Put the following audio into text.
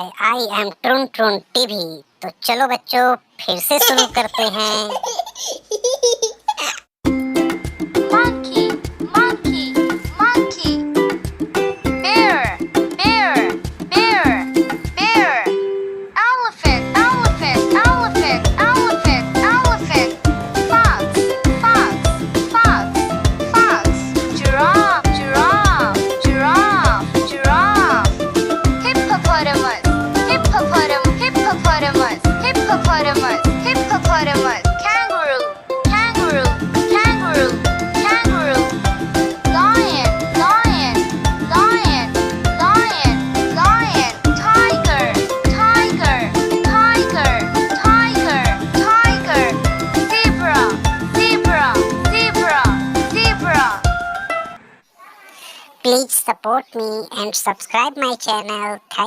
Hi I am ट्रुन ट्रुन TV. तो चलो बच्चों फिर से शुरू करते हैं। Monkey, monkey, monkey. Bear, bear, bear, bear. Elephant, elephant, elephant, elephant, elephant. Fox, fox, fox, fox. Giraffe, giraffe, giraffe, giraffe. Hippopotamus, hippopotamus, hippopotamus, hippopotamus, hippopotamus. Kangaroo, kangaroo, kangaroo, kangaroo. Lion, lion, lion, lion, lion. Tiger, tiger, tiger, tiger, tiger. Zebra, zebra, zebra, zebra. Please support me and subscribe my channel. Thank